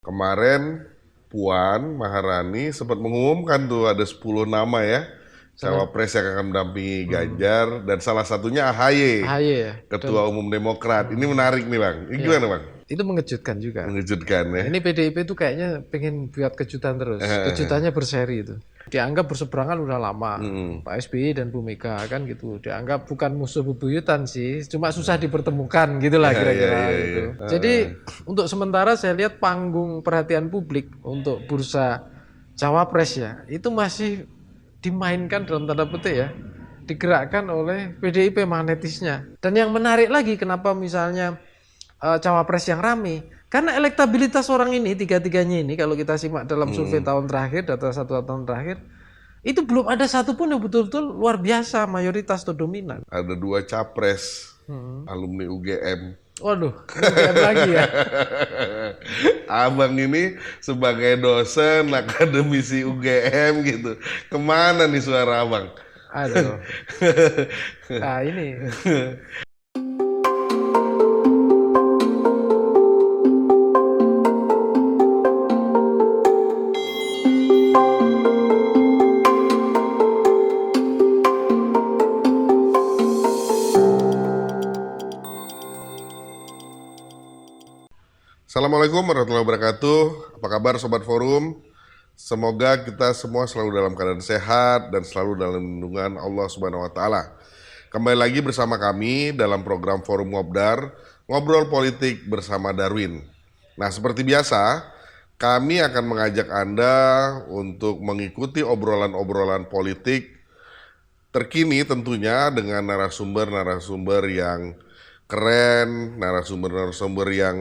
Kemarin Puan Maharani sempat mengumumkan tuh ada 10 nama ya cawapres yang akan mendampingi Ganjar dan salah satunya AHY, AHY ya. Ketua Umum Demokrat. Ini menarik nih Bang. Ini gimana Bang? Itu mengejutkan juga. Mengejutkan ya. Ini PDIP itu kayaknya pengen buat kejutan terus. Kejutannya berseri itu. Dianggap berseberangan udah lama. Pak SBY dan Bu Mega kan gitu. Dianggap bukan musuh bebuyutan sih, cuma susah dipertemukan gitulah kira-kira gitu. Jadi untuk sementara saya lihat panggung perhatian publik untuk bursa cawapres ya, itu masih dimainkan dalam tanda petik ya. Digerakkan oleh PDIP magnetisnya. Dan yang menarik lagi kenapa misalnya cawapres yang rame, karena elektabilitas orang ini tiga-tiganya ini kalau kita simak dalam survei tahun terakhir, data 1 tahun terakhir, itu belum ada satupun yang betul-betul luar biasa mayoritas atau dominan. Ada 2 capres alumni UGM. Waduh, UGM lagi ya. Abang ini sebagai dosen akademisi UGM gitu, kemana nih suara abang? Aduh. Nah ini. Assalamualaikum warahmatullahi wabarakatuh. Apa kabar Sobat Forum? Semoga kita semua selalu dalam keadaan sehat dan selalu dalam lindungan Allah Subhanahu wa taala. Kembali lagi bersama kami dalam program Forum Ngobdar, ngobrol politik bersama Darwin. Nah, seperti biasa, kami akan mengajak Anda untuk mengikuti obrolan-obrolan politik terkini tentunya dengan narasumber-narasumber yang keren, narasumber-narasumber yang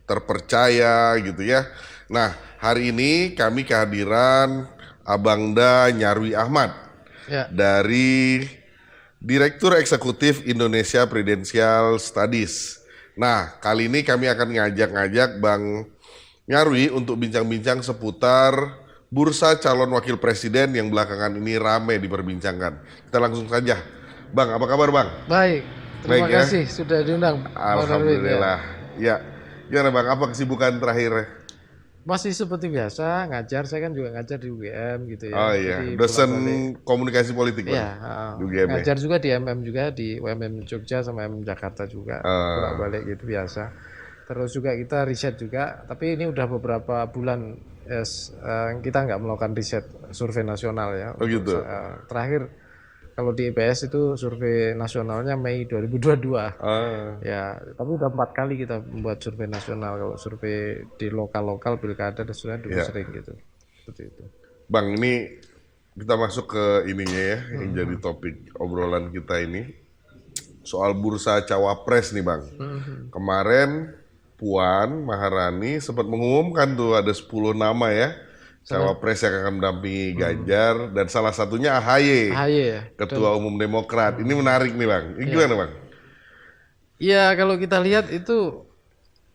terpercaya gitu ya. Nah, hari ini kami kehadiran Abangda Nyarwi Ahmad dari Direktur Eksekutif Indonesia Prudential Studies. Nah, kali ini kami akan ngajak Bang Nyarwi untuk bincang-bincang seputar bursa calon wakil presiden yang belakangan ini ramai diperbincangkan. Kita langsung saja. Bang, apa kabar Bang? Baik. Terima kasih sudah diundang. Alhamdulillah. Ya. Gimana Bang? Apa kesibukan terakhir? Masih seperti biasa ngajar. Saya kan juga ngajar di UGM gitu ya. Oh iya. Dosen komunikasi politik Bang. Iya. Ngajar juga di MM juga di UMM Jogja sama MM Jakarta juga. Bolak-balik gitu biasa. Terus juga kita riset juga. Tapi ini udah beberapa bulan kita nggak melakukan riset survei nasional ya. Oh gitu. Terakhir kalau di IPS itu survei nasionalnya Mei 2022. Ya, tapi udah 4 kali kita membuat survei nasional. Kalau survei di lokal-lokal pilkada dan sudah dulu sering gitu. Seperti itu. Bang, ini kita masuk ke ininya ya, yang jadi topik obrolan kita ini. Soal bursa cawapres nih Bang. Kemarin Puan Maharani sempat mengumumkan tuh ada 10 nama ya cawapres yang akan mendampingi Ganjar dan salah satunya AHY ya. Ketua Umum Demokrat. Ini menarik nih Bang. Ini gimana Bang? Iya, kalau kita lihat itu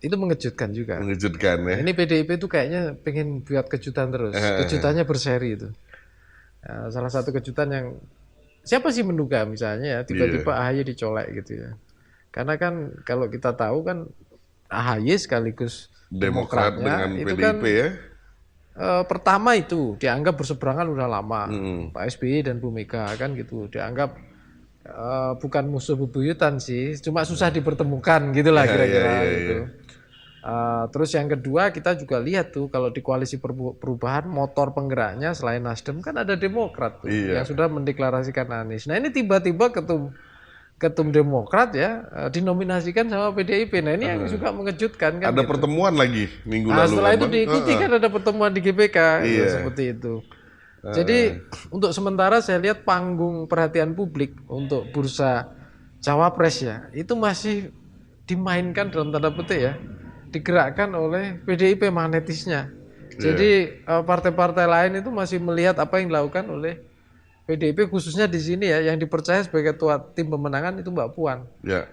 mengejutkan juga. Mengejutkan ya. Ini PDIP itu kayaknya pengen buat kejutan terus. Kejutannya berseri itu. Salah satu kejutan yang siapa sih menduga misalnya ya tiba-tiba AHY dicolek gitu ya. Karena kan kalau kita tahu kan AHY sekaligus Demokrat dengan itu PDIP kan, ya. Pertama itu dianggap berseberangan udah lama. Pak SBY dan Bu Mega kan gitu. Dianggap bukan musuh bebuyutan sih, cuma susah dipertemukan gitulah kira-kira gitu. Terus yang kedua kita juga lihat tuh kalau di koalisi perubahan motor penggeraknya selain Nasdem kan ada Demokrat tuh yang sudah mendeklarasikan Anies. Nah ini tiba-tiba ketum Demokrat ya dinominasikan sama PDIP. Nah ini yang juga mengejutkan kan. Ada pertemuan lagi minggu lalu. Setelah itu diikuti kan ada pertemuan di GBK seperti itu. Jadi untuk sementara saya lihat panggung perhatian publik untuk bursa cawapres ya itu masih dimainkan dalam tanda petik ya, digerakkan oleh PDIP magnetisnya. Jadi partai-partai lain itu masih melihat apa yang dilakukan oleh PDIP khususnya di sini ya yang dipercaya sebagai ketua tim pemenangan itu Mbak Puan.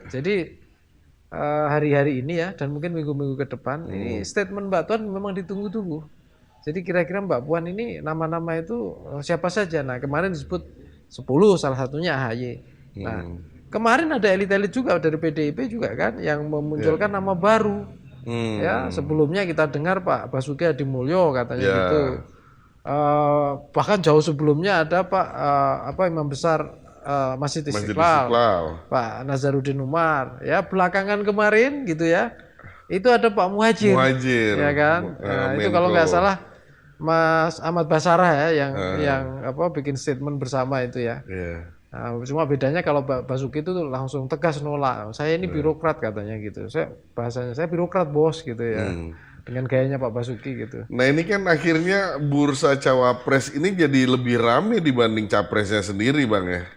Jadi hari-hari ini ya dan mungkin minggu-minggu ke depan ini statement Mbak Puan memang ditunggu-tunggu. Jadi kira-kira Mbak Puan ini nama-nama itu siapa saja. Nah kemarin disebut 10 salah satunya AHY. Nah kemarin ada elit-elit juga dari PDIP juga kan yang memunculkan nama baru Ya, sebelumnya kita dengar Pak Basuki Hadimulyo katanya gitu. Bahkan jauh sebelumnya ada Pak Imam Besar Masjid Istiqlal, Pak Nazarudin Umar. Ya, belakangan kemarin gitu ya. Itu ada Pak Muhadjir. Ya kan? Itu kalau nggak salah Mas Ahmad Basarah ya yang bikin statement bersama itu ya. Nah, cuma bedanya kalau Basuki itu langsung tegas nolak. Saya ini birokrat katanya gitu. Bahasanya saya birokrat bos gitu ya. Dengan gayanya Pak Basuki gitu. Nah ini kan akhirnya bursa cawapres ini jadi lebih ramai dibanding capresnya sendiri Bang ya.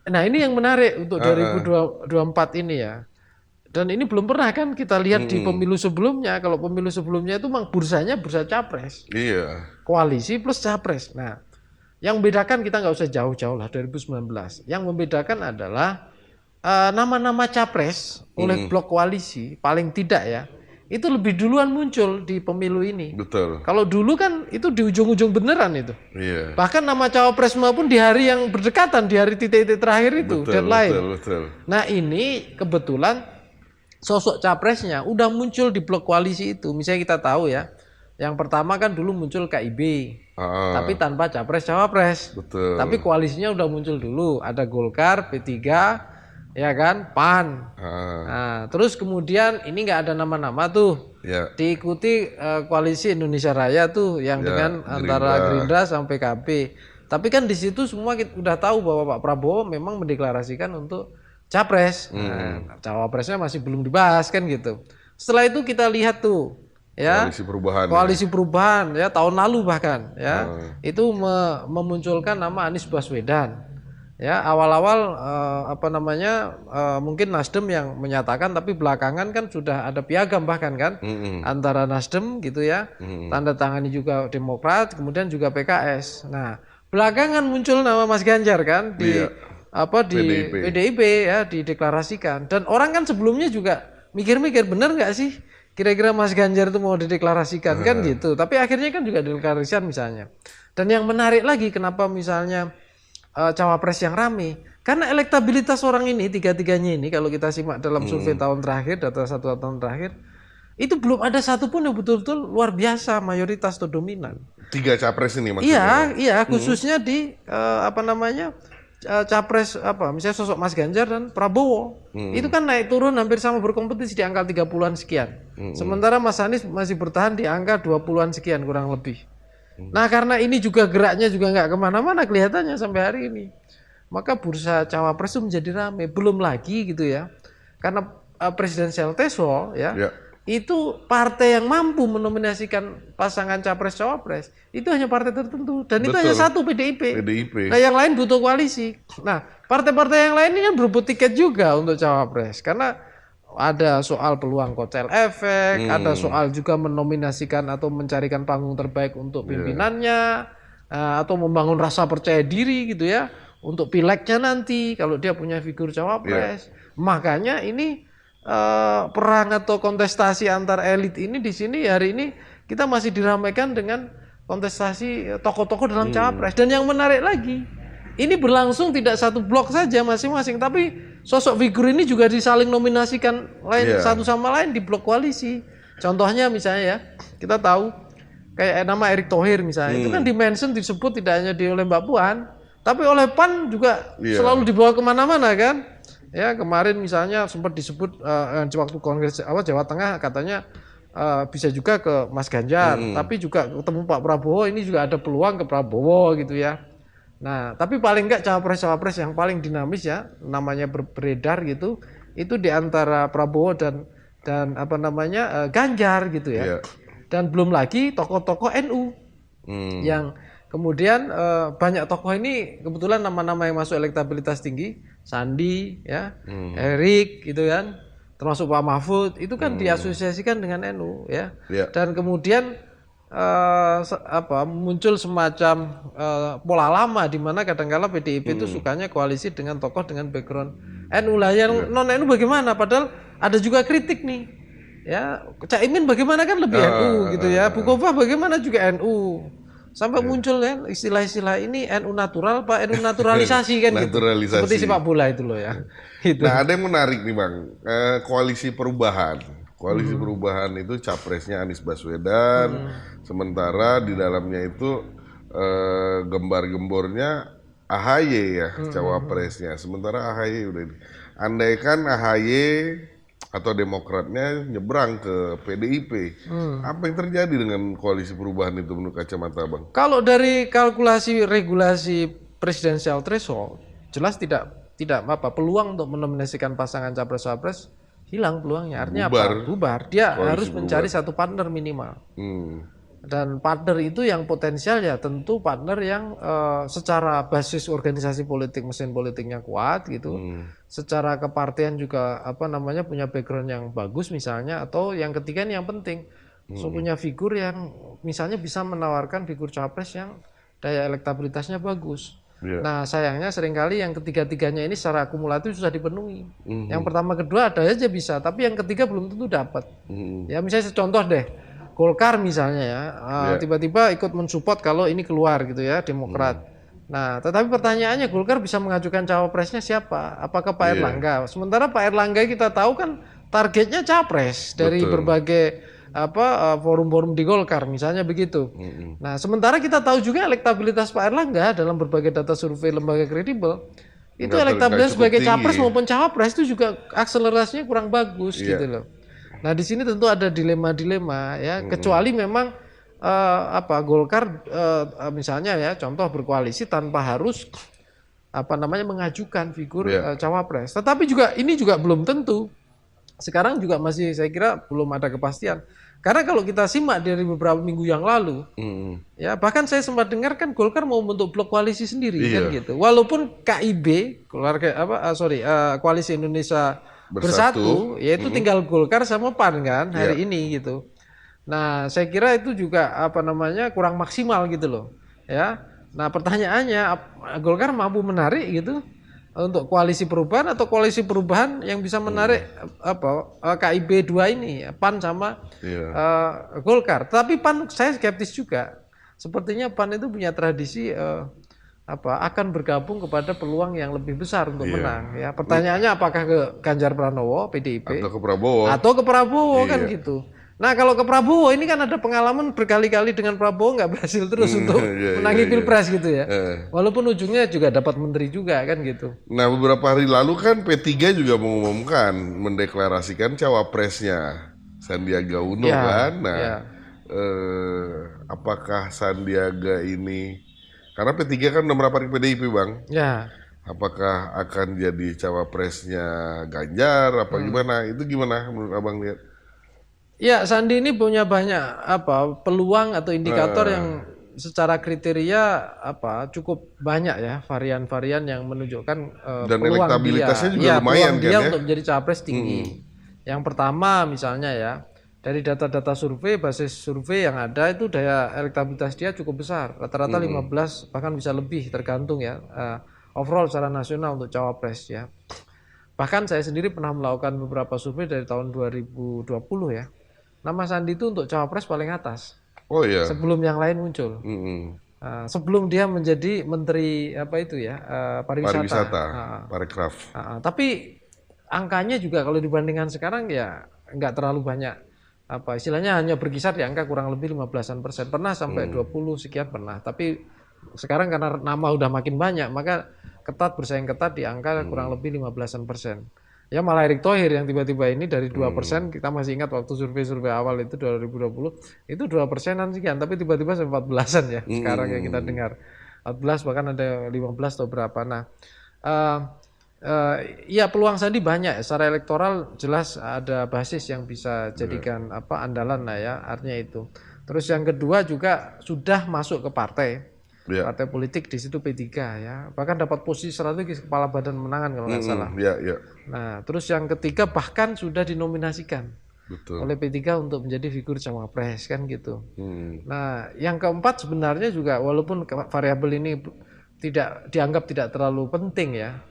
Nah ini yang menarik untuk 2024 ini ya. Dan ini belum pernah kan kita lihat di pemilu sebelumnya. Kalau pemilu sebelumnya itu memang bursanya bursa capres. Iya. Koalisi plus capres. Nah, yang membedakan kita nggak usah jauh-jauh lah 2019. Yang membedakan adalah nama-nama capres oleh blok koalisi paling tidak ya. Itu lebih duluan muncul di pemilu ini. Betul. Kalau dulu kan itu di ujung-ujung beneran itu. Iya. Bahkan nama cawapres maupun di hari yang berdekatan, di hari titik-titik terakhir itu, deadline. Betul. Nah ini kebetulan sosok capresnya udah muncul di blok koalisi itu. Misalnya kita tahu ya, yang pertama kan dulu muncul KIB, tapi tanpa capres-cawapres. Betul. Tapi koalisinya udah muncul dulu, ada Golkar, P3, ya kan, PAN. Nah, terus kemudian ini nggak ada nama-nama tuh, diikuti koalisi Indonesia Raya tuh, yang dengan antara Gerindra sampai PKB. Tapi kan di situ semua kita udah tahu bahwa Pak Prabowo memang mendeklarasikan untuk capres. Nah, cawapresnya masih belum dibahas kan gitu. Setelah itu kita lihat tuh ya koalisi perubahan ya tahun lalu bahkan ya itu memunculkan nama Anies Baswedan. Ya awal-awal mungkin Nasdem yang menyatakan, tapi belakangan kan sudah ada piagam bahkan kan antara Nasdem gitu ya, tanda tangani juga Demokrat, kemudian juga PKS. Nah belakangan muncul nama Mas Ganjar kan di PDIP ya dideklarasikan, dan orang kan sebelumnya juga mikir-mikir bener nggak sih kira-kira Mas Ganjar itu mau dideklarasikan kan gitu, tapi akhirnya kan juga dideklarasikan misalnya. Dan yang menarik lagi kenapa misalnya cawapres yang rame, karena elektabilitas orang ini tiga-tiganya ini kalau kita simak dalam survei tahun terakhir, data 1 tahun terakhir itu belum ada satupun yang betul-betul luar biasa mayoritas atau dominan. 3 capres ini maksudnya? Iya khususnya di capres misalnya sosok Mas Ganjar dan Prabowo itu kan naik turun hampir sama berkompetisi di angka 30-an sekian. Sementara Mas Anies masih bertahan di angka 20-an sekian kurang lebih. Nah karena ini juga geraknya juga nggak kemana-mana kelihatannya sampai hari ini, maka bursa cawapres itu menjadi ramai. Belum lagi gitu ya, karena presidensial threshold ya. Itu partai yang mampu menominasikan pasangan capres-cawapres itu hanya partai tertentu, dan itu hanya satu, PDIP. Nah yang lain butuh koalisi. Nah partai-partai yang lain ini kan berebut tiket juga untuk cawapres, karena ada soal peluang kotel efek, ada soal juga menominasikan atau mencarikan panggung terbaik untuk pimpinannya, atau membangun rasa percaya diri gitu ya untuk pileknya nanti kalau dia punya figur cawapres. Makanya ini perang atau kontestasi antar elit ini di sini hari ini kita masih diramaikan dengan kontestasi tokoh-tokoh dalam cawapres. Dan yang menarik lagi, ini berlangsung tidak satu blok saja masing-masing, tapi sosok figur ini juga disaling nominasikan satu sama lain di blok koalisi. Contohnya misalnya ya, kita tahu kayak nama Erick Thohir misalnya, itu kan dimention disebut tidak hanya oleh Mbak Puan, tapi oleh PAN juga selalu dibawa kemana-mana kan. Ya kemarin misalnya sempat disebut waktu kongres Jawa Tengah katanya bisa juga ke Mas Ganjar, tapi juga ketemu Pak Prabowo, ini juga ada peluang ke Prabowo gitu ya. Nah tapi paling enggak cawapres-cawapres yang paling dinamis ya namanya beredar gitu, itu di antara Prabowo dan Ganjar gitu ya. Dan belum lagi tokoh-tokoh NU yang kemudian banyak tokoh ini kebetulan nama-nama yang masuk elektabilitas tinggi, Sandi ya, Erik gitu kan, termasuk Pak Mahfud itu kan diasosiasikan dengan NU ya. Dan kemudian muncul semacam pola lama di mana kadang-kala PDIP itu sukanya koalisi dengan tokoh dengan background NU lah, yang non NU bagaimana, padahal ada juga kritik nih ya, Caimin bagaimana kan lebih NU gitu ya, Bukoba bagaimana juga NU. Sampai muncul kan istilah-istilah ini NU natural, Pak, NU naturalisasi kan gitu. Seperti sepak bola itu loh ya. Gitu. Nah ada yang menarik nih Bang, koalisi perubahan Koalisi Perubahan itu capresnya Anies Baswedan, sementara di dalamnya itu gembar-gembornya AHY ya, cawapresnya. Sementara AHY udah andaikan AHY atau Demokratnya nyebrang ke PDIP, apa yang terjadi dengan Koalisi Perubahan itu menurut kacamata Abang? Kalau dari kalkulasi regulasi presidensial threshold, jelas tidak peluang untuk menominasikan pasangan capres-capres hilang peluangnya. Artinya bubar. Dia harus mencari satu partner minimal. Dan partner itu yang potensial ya tentu partner yang secara basis organisasi politik, mesin politiknya kuat gitu. Secara kepartian juga punya background yang bagus misalnya, atau yang ketiga ini yang penting, punya figur yang misalnya bisa menawarkan figur capres yang daya elektabilitasnya bagus. Nah sayangnya seringkali yang ketiga-tiganya ini secara akumulatif susah dipenuhi. Yang pertama kedua ada aja bisa, tapi yang ketiga belum tentu dapat. Ya misalnya contoh deh, Golkar misalnya ya, tiba-tiba ikut mensupport kalau ini keluar gitu ya, Demokrat. Nah, tetapi pertanyaannya Golkar bisa mengajukan cawapresnya siapa? Apakah Pak Erlangga? Sementara Pak Erlangga kita tahu kan targetnya capres dari berbagai forum-forum di Golkar misalnya begitu. Nah, sementara kita tahu juga elektabilitas Pak Erlangga dalam berbagai data survei lembaga kredibel itu elektabilitas sebagai capres maupun cawapres itu juga akselerasinya kurang bagus gitu loh. Nah di sini tentu ada dilema-dilema ya, kecuali memang Golkar misalnya ya contoh berkoalisi tanpa harus mengajukan figur cawapres. Tetapi ini juga belum tentu. Sekarang juga masih saya kira belum ada kepastian. Karena kalau kita simak dari beberapa minggu yang lalu, ya bahkan saya sempat dengar kan Golkar mau membentuk blok koalisi sendiri kan gitu. Walaupun KIB Koalisi Indonesia Bersatu, yaitu tinggal Golkar sama PAN kan hari ini gitu. Nah, saya kira itu juga kurang maksimal gitu loh. Ya. Nah, pertanyaannya Golkar mampu menarik gitu untuk koalisi perubahan atau koalisi perubahan yang bisa menarik KIB 2 ini, PAN sama Golkar. Tapi PAN saya skeptis juga. Sepertinya PAN itu punya tradisi akan bergabung kepada peluang yang lebih besar untuk menang ya. Pertanyaannya apakah ke Ganjar Pranowo PDIP atau ke Prabowo kan gitu. Nah, kalau ke Prabowo ini kan ada pengalaman berkali-kali dengan Prabowo nggak berhasil terus untuk menangi Pilpres gitu ya. Walaupun ujungnya juga dapat menteri juga kan gitu. Nah, beberapa hari lalu kan P3 juga mengumumkan mendeklarasikan cawapresnya Sandiaga Uno kan. Nah, apakah Sandiaga ini, karena P3 kan udah merapat ke PDIP Bang. Ya. Apakah akan jadi cawapresnya Ganjar apa gimana? Itu gimana menurut Abang lihat? Ya, Sandi ini punya banyak peluang atau indikator yang secara kriteria cukup banyak ya, varian-varian yang menunjukkan dan peluang elektabilitasnya juga lumayan dia kan untuk menjadi capres tinggi. Yang pertama misalnya ya, dari data-data survei, basis survei yang ada itu daya elektabilitas dia cukup besar, rata-rata 15 bahkan bisa lebih tergantung ya overall secara nasional untuk cawapres ya. Bahkan saya sendiri pernah melakukan beberapa survei dari tahun 2020 ya. Nama Sandi itu untuk cawapres paling atas. Oh iya. Sebelum yang lain muncul. Sebelum dia menjadi menteri pariwisata. Parekraf. Tapi angkanya juga kalau dibandingkan sekarang ya nggak terlalu banyak. Istilahnya hanya berkisar di angka kurang lebih 15%. Pernah sampai 20 sekian pernah. Tapi sekarang karena nama udah makin banyak, maka bersaing ketat di angka kurang lebih 15%. Ya malah Erick Thohir yang tiba-tiba ini dari 2%, kita masih ingat waktu survei-survei awal itu 2020, itu 2%-an sekian, tapi tiba-tiba sampai 14-an ya sekarang yang kita dengar. 14 bahkan ada 15 atau berapa. Nah, ya peluang Sandi banyak, secara elektoral jelas ada basis yang bisa jadikan andalan lah ya, artinya itu. Terus yang kedua juga sudah masuk ke partai. Partai politik di situ P3 ya, bahkan dapat posisi strategis kepala badan pemenangan kalau nggak salah. Nah, terus yang ketiga bahkan sudah dinominasikan oleh P3 untuk menjadi figur cawapres kan gitu. Nah, yang keempat sebenarnya juga walaupun variabel ini dianggap tidak terlalu penting ya,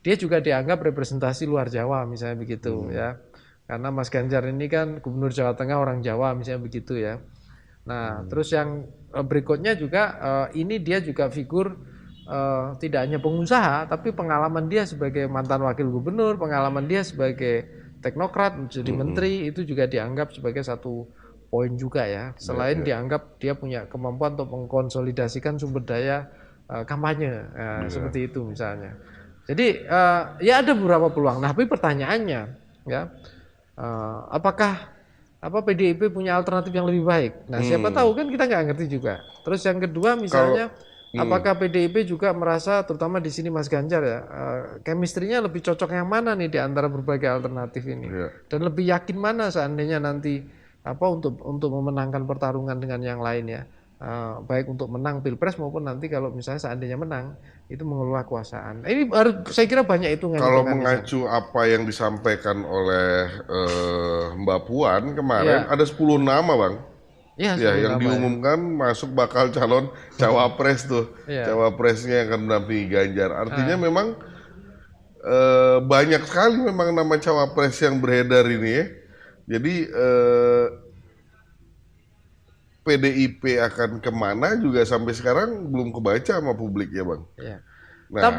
dia juga dianggap representasi luar Jawa misalnya begitu ya, karena Mas Ganjar ini kan Gubernur Jawa Tengah orang Jawa misalnya begitu ya. Nah, terus yang berikutnya juga ini dia juga figur tidak hanya pengusaha, tapi pengalaman dia sebagai mantan wakil gubernur, pengalaman dia sebagai teknokrat, menjadi menteri, itu juga dianggap sebagai satu poin juga ya. Selain dianggap dia punya kemampuan untuk mengkonsolidasikan sumber daya kampanye, seperti itu misalnya. Jadi ya ada beberapa peluang. Nah, tapi pertanyaannya ya, apakah PDIP punya alternatif yang lebih baik? Nah, siapa tahu kan kita nggak ngerti juga. Terus yang kedua misalnya, apakah PDIP juga merasa, terutama di sini Mas Ganjar ya, chemistry-nya lebih cocok yang mana nih di antara berbagai alternatif ini? Dan lebih yakin mana seandainya nanti untuk memenangkan pertarungan dengan yang lain ya, baik untuk menang Pilpres maupun nanti kalau misalnya seandainya menang itu mengelola kekuasaan. Ini saya kira banyak hitungan. Kalau mengacu apa yang disampaikan oleh Mbak Puan kemarin, ada 10 nama Bang. Ya, yang diumumkan masuk bakal calon cawapres tuh. Cawapresnya yang akan mendampingi Ganjar. Artinya memang banyak sekali memang nama cawapres yang beredar ini ya. Jadi PDIP akan kemana juga sampai sekarang belum kebaca sama publik ya Bang. Nah,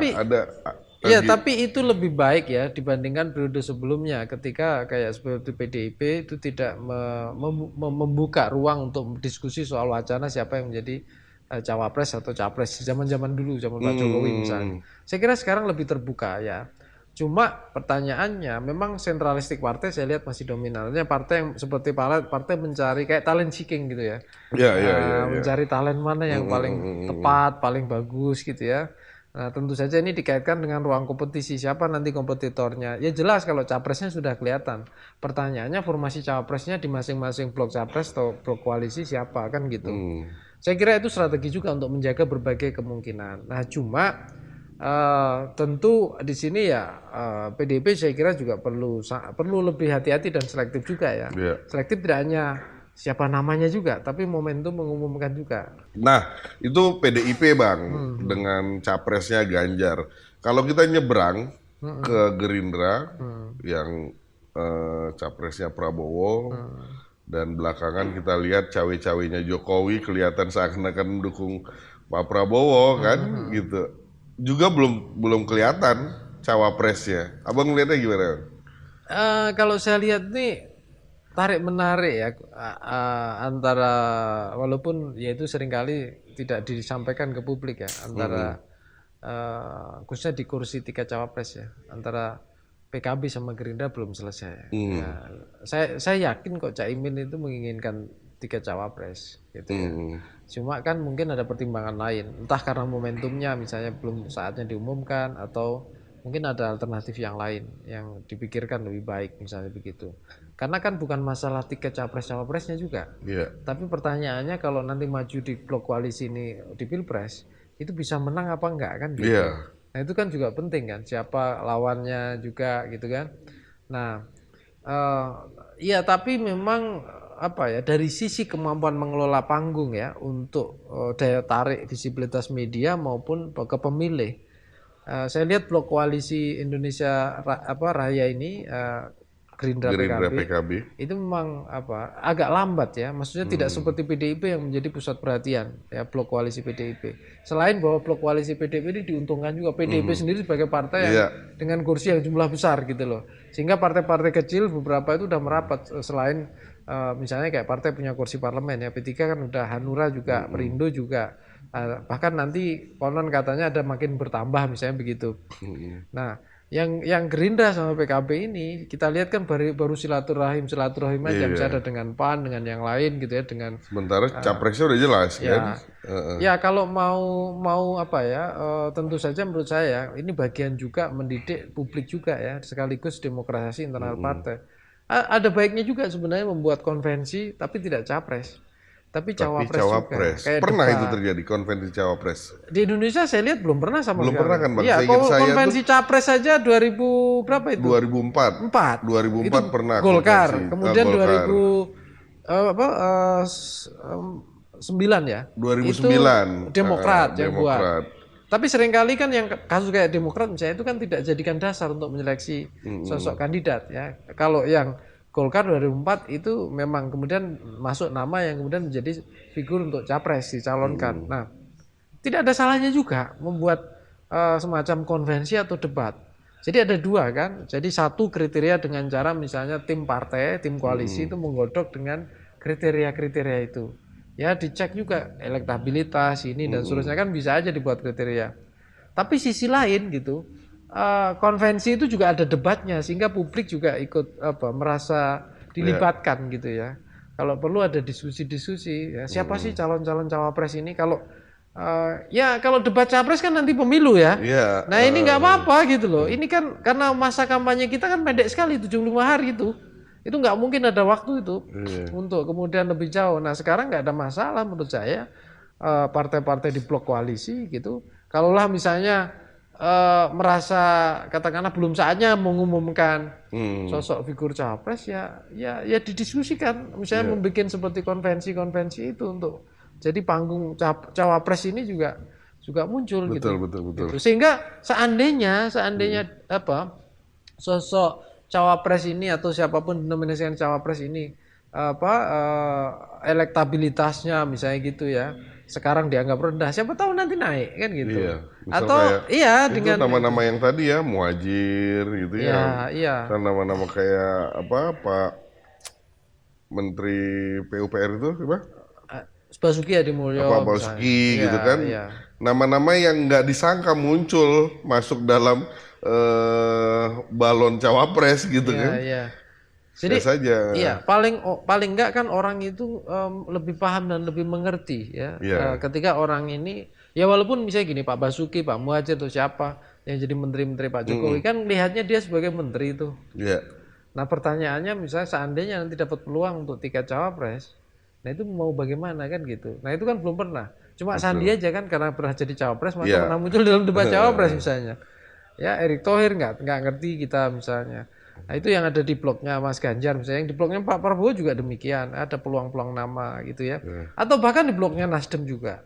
tapi itu lebih baik ya dibandingkan periode sebelumnya ketika kayak seperti PDIP itu tidak membuka ruang untuk diskusi soal wacana siapa yang menjadi cawapres atau capres zaman-zaman dulu, zaman Pak Jokowi misalnya. Saya kira sekarang lebih terbuka ya. Cuma pertanyaannya memang sentralistik partai saya lihat masih dominan. Artinya partai yang seperti partai mencari kayak talent seeking gitu ya. Mencari talent mana yang paling tepat, paling bagus gitu ya. Nah, tentu saja ini dikaitkan dengan ruang kompetisi. Siapa nanti kompetitornya? Ya jelas kalau capresnya sudah kelihatan. Pertanyaannya formasi capresnya di masing-masing blok capres atau blok koalisi siapa kan gitu. Saya kira itu strategi juga untuk menjaga berbagai kemungkinan. Nah, cuma tentu di sini ya PDIP saya kira juga perlu lebih hati-hati dan selektif juga ya. Selektif tidak hanya siapa namanya juga, tapi momentum mengumumkan juga. Nah, itu PDIP Bang dengan capresnya Ganjar. Kalau kita nyebrang ke Gerindra yang capresnya Prabowo dan belakangan kita lihat cawe-cawenya Jokowi kelihatan seakan-akan mendukung Pak Prabowo kan gitu. Juga belum kelihatan cawapresnya. Abang ngeliatnya gimana? Kalau saya lihat nih tarik menarik ya antara, walaupun ya itu seringkali tidak disampaikan ke publik ya, antara khususnya di kursi 3 cawapres ya, antara PKB sama Gerindra belum selesai. Ya, saya yakin kok Caimin itu menginginkan 3 cawapres gitu ya. Cuma kan mungkin ada pertimbangan lain, entah karena momentumnya misalnya belum saatnya diumumkan, atau mungkin ada alternatif yang lain yang dipikirkan lebih baik misalnya begitu. Karena kan bukan masalah tiket capres-cawapresnya juga. Tapi pertanyaannya kalau nanti maju di blok koalisi ini di Pilpres, itu bisa menang apa enggak kan gitu. Nah, itu kan juga penting kan, siapa lawannya juga gitu kan. Nah, iya tapi memang dari sisi kemampuan mengelola panggung ya untuk daya tarik visibilitas media maupun ke pemilih, saya lihat blok koalisi Indonesia Raya ini Gerindra PKB itu memang agak lambat ya, maksudnya tidak seperti PDIP yang menjadi pusat perhatian ya blok koalisi PDIP. Selain bahwa blok koalisi PDIP ini diuntungkan juga PDIP sendiri sebagai partai yang dengan kursi yang jumlah besar gitu loh, sehingga partai-partai kecil beberapa itu udah merapat. Selain misalnya kayak partai punya kursi parlemen ya, P3 kan udah, Hanura juga, Perindo juga, bahkan nanti konon katanya ada makin bertambah misalnya begitu. Nah, yang Gerindra sama PKB ini kita lihat kan baru silaturahim aja, misalnya ada dengan PAN, dengan yang lain gitu ya, dengan sementara capresnya udah jelas kan. Ya kalau mau tentu saja menurut saya ini bagian juga mendidik publik juga ya, sekaligus demokrasi internal partai. Ada baiknya juga sebenarnya membuat konvensi tapi tidak capres, tapi cawapres juga. Kayak pernah itu terjadi konvensi cawapres di Indonesia? Saya lihat belum pernah sama belum sekali. Pernah kan Bang? Iya, konvensi capres saja 2000 berapa itu? 2004 itu pernah Golkar konvensi. Kemudian 2009 ya, 2009 itu Demokrat yang buat. Tapi seringkali kan yang kasus kayak Demokrat misalnya itu kan tidak jadikan dasar untuk menyeleksi sosok kandidat ya. Kalau yang Golkar 2004 itu memang kemudian masuk nama yang kemudian menjadi figur untuk capres dicalonkan. Nah, tidak ada salahnya juga membuat semacam konvensi atau debat. Jadi ada dua kan. Jadi satu kriteria dengan cara misalnya tim partai, tim koalisi itu menggodok dengan kriteria-kriteria itu. Ya dicek juga elektabilitas ini dan seterusnya kan bisa aja dibuat kriteria. Tapi sisi lain gitu, konvensi itu juga ada debatnya sehingga publik juga ikut merasa dilibatkan gitu ya. Kalau perlu ada diskusi-diskusi. Ya, siapa sih calon-calon cawapres ini? Kalau ya kalau debat capres kan nanti pemilu ya. Nah ini nggak apa-apa gitu loh. Ini kan karena masa kampanye kita kan pendek sekali 75 hari itu. Itu nggak mungkin ada waktu itu untuk kemudian lebih jauh. Nah sekarang nggak ada masalah menurut saya partai-partai di blok koalisi gitu. Kalaulah misalnya merasa katakanlah belum saatnya mengumumkan sosok figur cawapres ya didiskusikan. Misalnya membuat seperti konvensi-konvensi itu untuk jadi panggung cawapres ini juga muncul gitu. Betul. Sehingga seandainya sosok cawapres ini atau siapapun denominasikan cawapres ini elektabilitasnya misalnya gitu ya. Sekarang dianggap rendah, siapa tahu nanti naik kan gitu. Atau dengan nama-nama yang tadi ya, Muhajir gitu ya. Kan nama-nama kayak Pak Menteri PUPR itu apa? Basuki Hadimulyo. Basuki gitu kan. Nama-nama yang nggak disangka muncul masuk dalam balon cawapres gitu kan. Jadi saja. Paling enggak kan orang itu lebih paham dan lebih mengerti ya. Ketika orang ini ya walaupun misalnya gini Pak Basuki, Pak Muhajir atau siapa yang jadi menteri-menteri Pak Jokowi kan lihatnya dia sebagai menteri itu. Nah pertanyaannya misalnya seandainya nanti dapat peluang untuk tiket cawapres, nah itu mau bagaimana kan gitu. Nah itu kan belum pernah. Cuma Sandi aja kan karena pernah jadi cawapres maka pernah muncul dalam debat cawapres misalnya. Ya Erick Thohir nggak ngerti kita misalnya. Nah itu yang ada di blognya Mas Ganjar misalnya, yang di blognya Pak Prabowo juga demikian, ada peluang-peluang nama gitu ya. Atau bahkan di blognya Nasdem juga.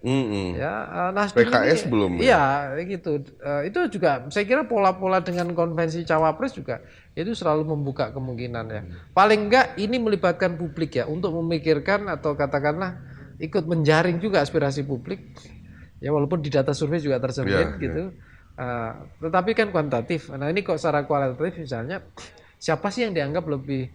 Ya Nasdem PKS ini, belum. Iya gitu. Itu juga saya kira pola-pola dengan konvensi cawapres juga itu selalu membuka kemungkinan ya. Paling enggak ini melibatkan publik ya untuk memikirkan atau katakanlah ikut menjaring juga aspirasi publik. Ya walaupun di data survei juga tercermin gitu. Tetapi kan kuantitatif. Nah ini kok secara kualitatif misalnya siapa sih yang dianggap lebih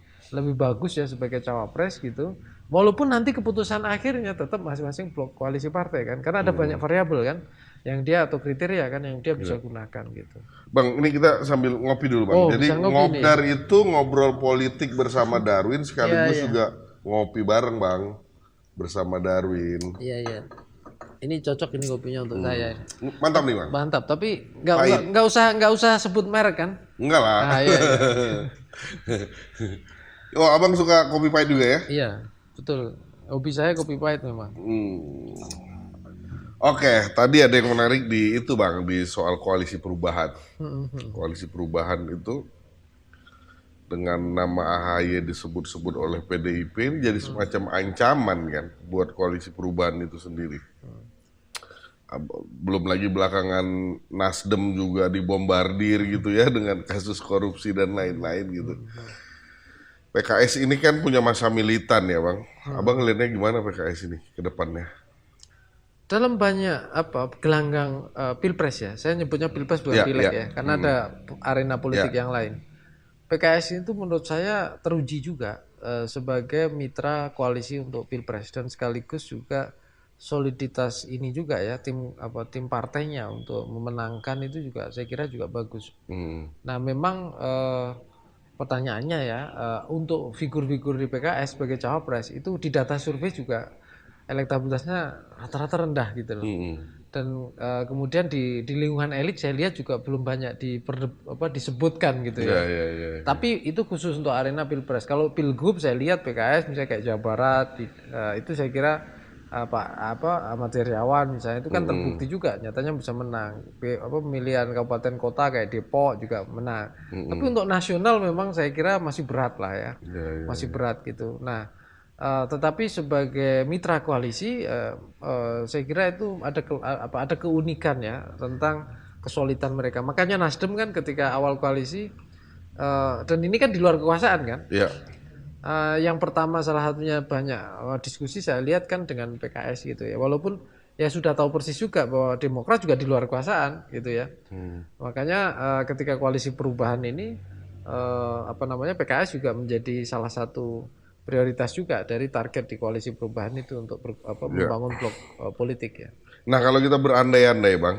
bagus ya sebagai cawapres gitu. Walaupun nanti keputusan akhirnya tetap masing-masing blok koalisi partai kan. Karena ada banyak variabel kan yang dia atau kriteria kan yang dia bisa gunakan gitu. Bang, ini kita sambil ngopi dulu Bang. Jadi ngobdar itu ngobrol politik bersama Darwin sekaligus juga ngopi bareng Bang bersama Darwin. Iya. Ini cocok ini kopinya untuk saya. Mantap nih Bang. Mantap, tapi nggak usah sebut merek kan? Enggak lah. Iya. Oh, Abang suka kopi pahit juga ya? Iya, betul. Hobi saya kopi pahit memang. Oke, tadi ada yang menarik di itu Bang, di soal koalisi perubahan. Koalisi perubahan itu dengan nama AHY disebut-sebut oleh PDIP ini jadi semacam ancaman kan buat koalisi perubahan itu sendiri. Belum lagi belakangan Nasdem juga dibombardir gitu ya dengan kasus korupsi dan lain-lain gitu. PKS ini kan punya masa militan ya Bang. Abang ngeliatnya gimana PKS ini ke depannya? Dalam banyak gelanggang pilpres ya, saya nyebutnya pilpres bukan pileg ya, karena ada arena politik yang lain. PKS itu menurut saya teruji juga sebagai mitra koalisi untuk pilpres dan sekaligus juga soliditas ini juga ya tim partainya untuk memenangkan itu juga saya kira juga bagus. Nah memang pertanyaannya ya untuk figur-figur di PKS sebagai cawapres itu di data survei juga elektabilitasnya rata-rata rendah gitu loh. Dan kemudian di lingkungan elit saya lihat juga belum banyak disebutkan gitu ya. Tapi itu khusus untuk arena pilpres. Kalau pilgub saya lihat PKS misalnya kayak Jawa Barat itu saya kira Ahmad Heriawan misalnya itu kan terbukti juga nyatanya bisa menang. Pemilihan kabupaten kota kayak Depok juga menang. Tapi untuk nasional memang saya kira masih berat lah ya. Masih berat gitu. Nah, tetapi sebagai mitra koalisi saya kira itu ada keunikan ya tentang kesolidan mereka. Makanya Nasdem kan ketika awal koalisi dan ini kan di luar kekuasaan kan. Yang pertama salah satunya banyak diskusi saya lihat kan dengan PKS gitu ya. Walaupun ya sudah tahu persis juga bahwa Demokrat juga di luar kekuasaan gitu ya. Makanya ketika koalisi perubahan ini PKS juga menjadi salah satu prioritas juga dari target di koalisi perubahan itu untuk membangun blok politik ya. Nah kalau kita berandai-andai Bang,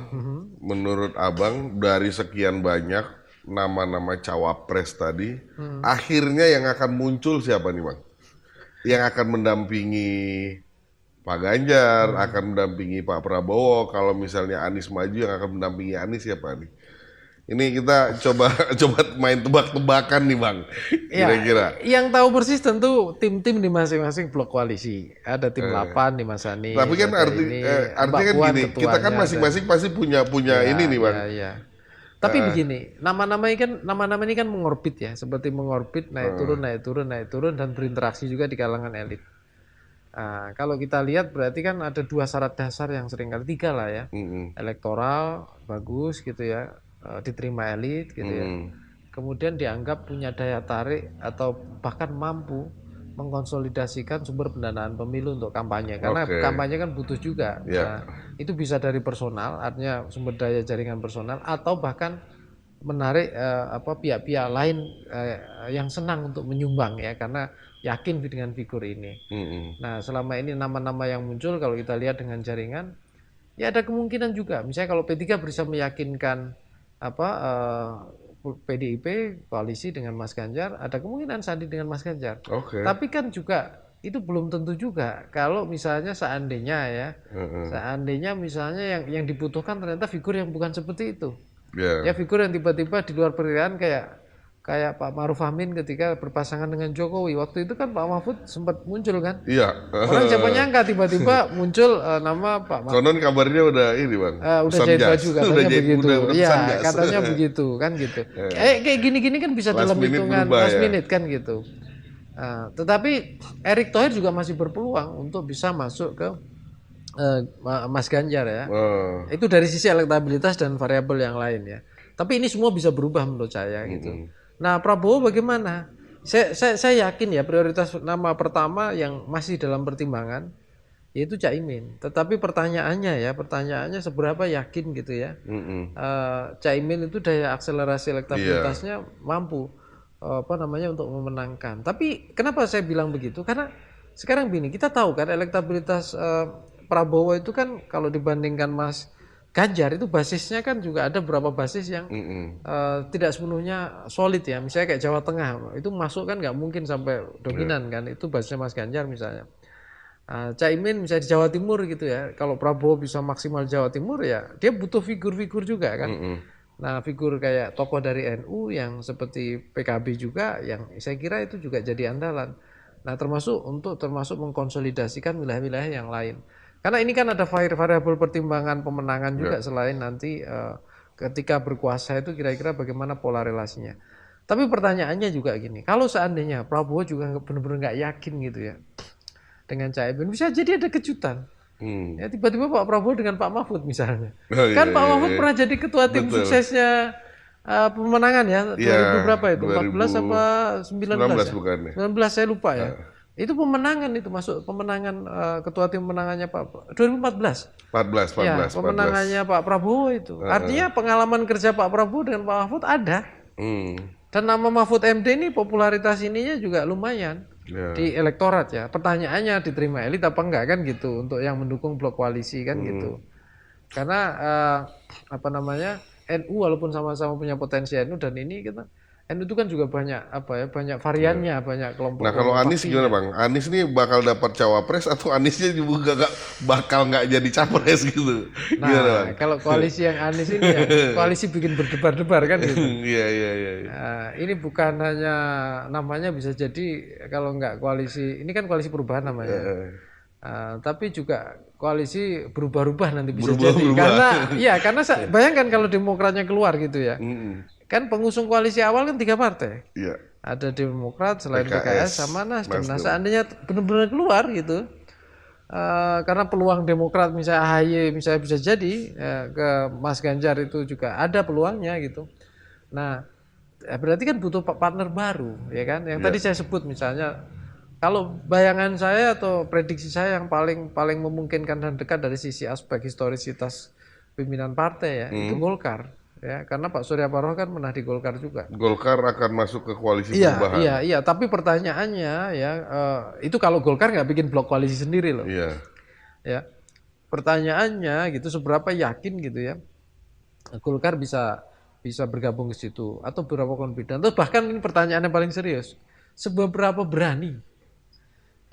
menurut Abang dari sekian banyak nama-nama cawapres tadi, akhirnya yang akan muncul siapa nih Bang? Yang akan mendampingi Pak Ganjar, akan mendampingi Pak Prabowo. Kalau misalnya Anies maju, yang akan mendampingi Anies siapa nih? Ini kita coba main tebak-tebakan nih Bang, kira-kira. Ya, yang tahu persis tentu tim-tim di masing-masing blok koalisi. Ada tim 8 di Mas Anies. Tapi kan artinya kan gini, kita kan masing-masing pasti punya ya, ini nih Bang. Ya. Tapi begini, nama-nama ini kan mengorbit ya, seperti mengorbit naik turun dan berinteraksi juga di kalangan elit. Kalau kita lihat berarti kan ada 2 syarat dasar yang seringkali 3 lah ya. Elektoral bagus gitu ya, diterima elit gitu ya. Kemudian dianggap punya daya tarik atau bahkan mampu mengkonsolidasikan sumber pendanaan pemilu untuk kampanye, karena kampanye kan butuh juga. Nah, itu bisa dari personal, artinya sumber daya jaringan personal, atau bahkan menarik pihak-pihak lain yang senang untuk menyumbang ya, karena yakin dengan figur ini. Nah, selama ini nama-nama yang muncul kalau kita lihat dengan jaringan, ya ada kemungkinan juga. Misalnya kalau P3 bisa meyakinkan PDIP koalisi dengan Mas Ganjar, ada kemungkinan Sandi dengan Mas Ganjar. Tapi kan juga itu belum tentu juga. Kalau misalnya seandainya misalnya yang dibutuhkan ternyata figur yang bukan seperti itu. Ya figur yang tiba-tiba di luar perkiraan kayak Pak Ma'ruf Amin ketika berpasangan dengan Jokowi. Waktu itu kan Pak Mahfud sempat muncul kan? Iya. Orang siapa nyangka tiba-tiba muncul nama Pak Mahfud. Konon kabarnya udah ini Bang. Udah jahit baju katanya begitu. Iya, katanya begitu kan gitu. Kayak gini-gini kan bisa dalam hitungan last minute kan gitu. Tetapi Erick Thohir juga masih berpeluang untuk bisa masuk ke Mas Ganjar ya. Itu dari sisi elektabilitas dan variabel yang lain ya. Tapi ini semua bisa berubah menurut saya gitu. Nah, Prabowo bagaimana? Saya yakin ya prioritas nama pertama yang masih dalam pertimbangan yaitu Caimin. Tetapi pertanyaannya seberapa yakin gitu ya? Caimin itu daya akselerasi elektabilitasnya mampu untuk memenangkan. Tapi kenapa saya bilang begitu? Karena sekarang begini, kita tahu kan elektabilitas Prabowo itu kan kalau dibandingkan Mas Ganjar itu basisnya kan juga ada beberapa basis yang tidak sepenuhnya solid ya. Misalnya kayak Jawa Tengah itu masuk kan nggak mungkin sampai dominan kan. Itu basisnya Mas Ganjar misalnya. Caimin misalnya di Jawa Timur gitu ya. Kalau Prabowo bisa maksimal Jawa Timur ya dia butuh figur-figur juga kan. Nah figur kayak tokoh dari NU yang seperti PKB juga yang saya kira itu juga jadi andalan. Nah termasuk mengkonsolidasikan wilayah-wilayah yang lain. Karena ini kan ada variabel pertimbangan pemenangan juga selain nanti ketika berkuasa itu kira-kira bagaimana pola relasinya. Tapi pertanyaannya juga gini, kalau seandainya Prabowo juga benar-benar nggak yakin gitu ya dengan Caimin, bisa jadi ada kejutan. Ya tiba-tiba Pak Prabowo dengan Pak Mahfud misalnya. Pak Mahfud pernah jadi ketua tim suksesnya pemenangan ya 2000 berapa itu? 14 apa 19 bukan ya? 19 saya lupa ya. Itu pemenangan itu masuk pemenangan ketua tim pemenangannya Pak 2014. 14. Ya, pemenangannya Pak Prabowo itu. Artinya pengalaman kerja Pak Prabowo dengan Pak Mahfud ada. Dan nama Mahfud MD ini popularitas ininya juga lumayan di elektorat ya. Pertanyaannya diterima elit apa enggak kan gitu untuk yang mendukung blok koalisi kan gitu. Karena NU walaupun sama-sama punya potensi NU dan ini kita NU itu kan juga banyak variannya, banyak kelompok. Nah kalau Anies gimana Bang? Anies ini bakal dapat cawapres atau Aniesnya juga bakal nggak jadi capres gitu? Nah gimana, Bang? Kalau koalisi yang Anies ini ya, koalisi bikin berdebar-debar kan gitu. Iya. Ini bukan hanya namanya bisa jadi kalau nggak koalisi, ini kan koalisi perubahan namanya. Tapi juga koalisi berubah-ubah nanti bisa jadi. Karena bayangkan kalau Demokratnya keluar gitu ya. Kan pengusung koalisi awal kan 3 partai. Ada Demokrat selain PKS sama Nasdem. Nah seandainya benar-benar keluar gitu, karena peluang Demokrat misalnya AHY misalnya bisa jadi ke Mas Ganjar itu juga ada peluangnya gitu. Nah berarti kan butuh partner baru ya kan. Yang tadi saya sebut misalnya Kalau bayangan saya atau prediksi saya yang paling memungkinkan dan dekat dari sisi aspek historisitas pimpinan partai ya, itu Golkar. Ya, karena Pak Surya Paloh kan pernah di Golkar juga. Golkar akan masuk ke koalisi perubahan. Iya. Tapi pertanyaannya ya, itu kalau Golkar nggak bikin blok koalisi sendiri loh. Iya. Ya, pertanyaannya gitu, seberapa yakin gitu ya, Golkar bisa bergabung ke situ atau berapa confident. Terus bahkan ini pertanyaan yang paling serius, seberapa berani?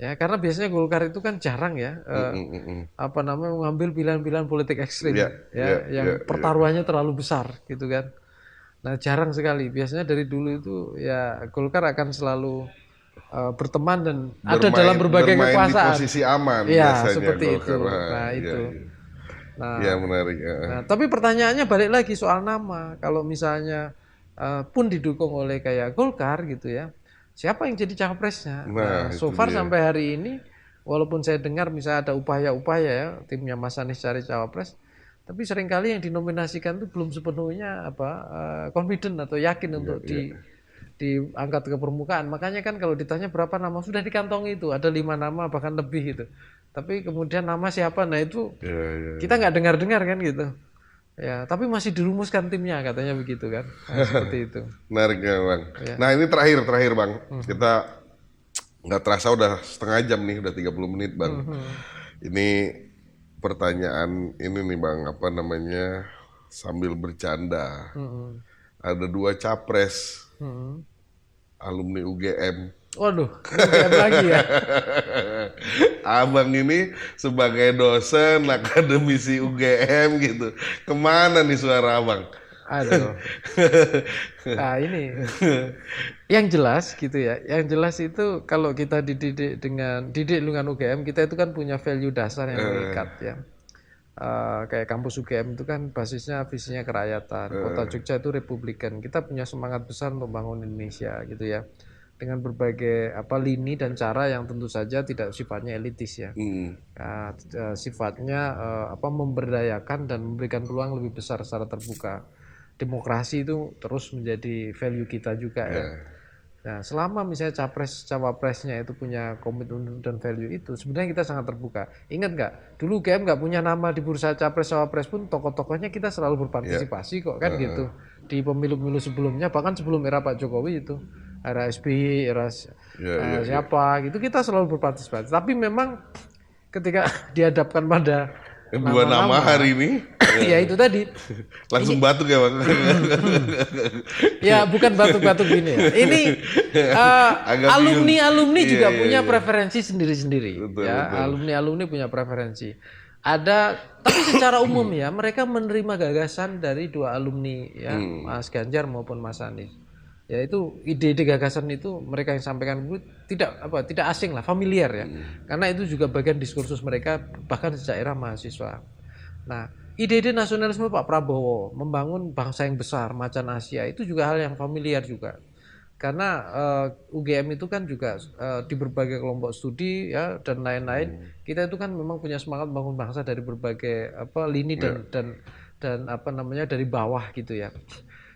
Ya, karena biasanya Golkar itu kan jarang ya, mengambil pilihan-pilihan politik ekstrim, yang pertaruhannya terlalu besar, gitu kan. Nah, jarang sekali. Biasanya dari dulu itu ya Golkar akan selalu berteman dan ada dalam berbagai kekuasaan. Di posisi aman. Iya, seperti itu. Nah, itu. Nah, ya menarik. Nah, tapi pertanyaannya balik lagi soal nama. Kalau misalnya pun didukung oleh kayak Golkar gitu ya. Siapa yang jadi cawapresnya? Nah, so far sampai hari ini, walaupun saya dengar misalnya ada upaya-upaya ya, timnya Mas Anies cari cawapres, tapi seringkali yang dinominasikan itu belum sepenuhnya confident atau yakin untuk diangkat ke permukaan. Makanya kan kalau ditanya berapa nama, sudah dikantongi itu, ada 5 nama bahkan lebih gitu. Tapi kemudian nama siapa, nah itu kita nggak dengar-dengar kan gitu. Ya, tapi masih dirumuskan timnya katanya begitu kan. Nah, seperti itu. Menarik ya Bang. Ya. Nah ini terakhir Bang. Kita nggak terasa udah setengah jam nih, udah 30 menit Bang. Ini pertanyaan ini nih Bang, sambil bercanda. Ada 2 capres alumni UGM. Waduh, UGM lagi ya. Abang ini sebagai dosen akademisi UGM gitu, kemana nih suara abang? Aduh. Nah ini, yang jelas gitu ya. Yang jelas itu kalau kita dididik dengan lingkungan UGM, kita itu kan punya value dasar yang mengikat ya. Kayak kampus UGM itu kan basisnya visinya kerakyatan. Kota Jogja itu republikan. Kita punya semangat besar untuk membangun Indonesia gitu ya. Dengan berbagai lini dan cara yang tentu saja tidak sifatnya elitis ya. Sifatnya memberdayakan dan memberikan peluang lebih besar secara terbuka. Demokrasi itu terus menjadi value kita juga ya. Nah, selama misalnya cawapresnya itu punya komitmen dan value itu, sebenarnya kita sangat terbuka. Ingat nggak? Dulu UGM nggak punya nama di bursa capres-cawapres pun tokoh-tokohnya kita selalu berpartisipasi kok kan gitu. Di pemilu-pemilu sebelumnya, bahkan sebelum era Pak Jokowi itu, era SBY, era siapa gitu, kita selalu berpartisipasi. Tapi memang ketika dihadapkan pada 2 nama hari ini, ya itu tadi. Langsung batuk ya Bang. Ya bukan batuk-batuk gini ya. Ini alumni juga punya preferensi sendiri-sendiri. Ya, alumni punya preferensi. Tapi secara umum ya, mereka menerima gagasan dari 2 alumni ya, Mas Ganjar maupun Mas Anies. Ya itu ide-ide gagasan itu mereka yang sampaikan itu tidak asing lah, familiar ya. Karena itu juga bagian diskursus mereka bahkan sejak era mahasiswa. Nah, ide-ide nasionalisme Pak Prabowo membangun bangsa yang besar, macan Asia itu juga hal yang familiar juga. Karena UGM itu kan juga di berbagai kelompok studi ya dan lain-lain, kita itu kan memang punya semangat membangun bangsa dari berbagai lini dan dari bawah gitu ya.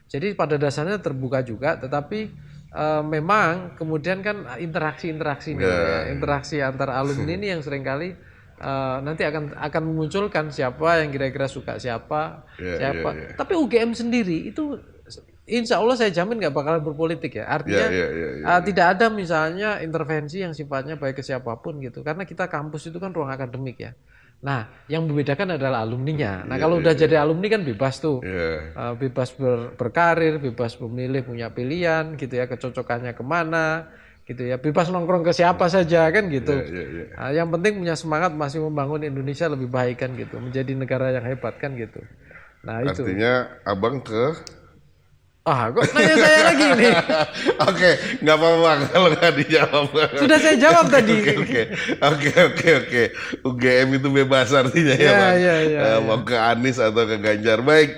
Jadi pada dasarnya terbuka juga, tetapi memang kemudian kan interaksi antar alumni ini yang seringkali nanti akan memunculkan siapa yang kira-kira suka siapa. Tapi UGM sendiri itu insya Allah saya jamin nggak bakalan berpolitik ya. Artinya tidak ada misalnya intervensi yang sifatnya baik ke siapapun gitu. Karena kita kampus itu kan ruang akademik ya. Nah, yang membedakan adalah alumninya. Nah, kalau udah jadi alumni kan bebas tuh, bebas berkarir, bebas memilih, punya pilihan, gitu ya, kecocokannya kemana, gitu ya, bebas nongkrong ke siapa saja kan gitu. Nah, yang penting punya semangat masih membangun Indonesia lebih baik kan gitu, menjadi negara yang hebat kan gitu. Nah itu. Artinya abang ke kok nanya saya lagi nih? Oke, nggak apa-apa kalau nggak dijawab. Sudah saya jawab tadi. Oke. UGM itu bebas artinya ya Bang. Mau ke Anies atau ke Ganjar. Baik,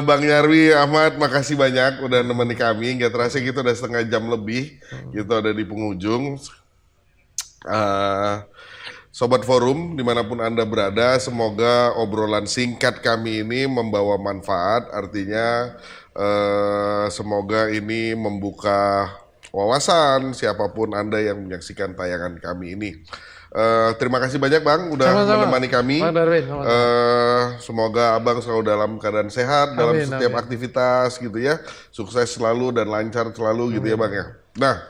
Bang Nyarwi Ahmad, makasih banyak udah nemani kami. Nggak terasa kita udah setengah jam lebih. Kita ada di penghujung. Sobat Forum, dimanapun Anda berada, semoga obrolan singkat kami ini membawa manfaat. Artinya semoga ini membuka wawasan siapapun Anda yang menyaksikan tayangan kami ini. Terima kasih banyak Bang udah menemani kami. Bang Darwin, Semoga Abang selalu dalam keadaan sehat dalam setiap amin. aktivitas gitu ya. Sukses selalu dan lancar selalu gitu ya Bang ya. Nah,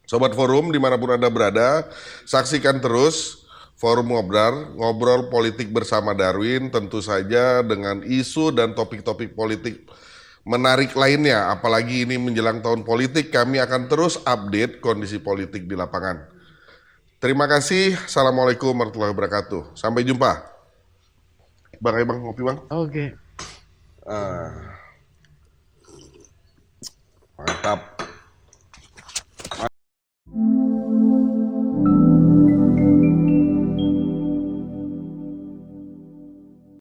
Sobat Forum dimanapun Anda berada, saksikan terus Forum Ngobrol Politik bersama Darwin, tentu saja dengan isu dan topik-topik politik menarik lainnya. Apalagi ini menjelang tahun politik, kami akan terus update kondisi politik di lapangan. Terima kasih. Assalamualaikum warahmatullahi wabarakatuh. Sampai jumpa. Bang, ngopi Bang. Oke. Mantap.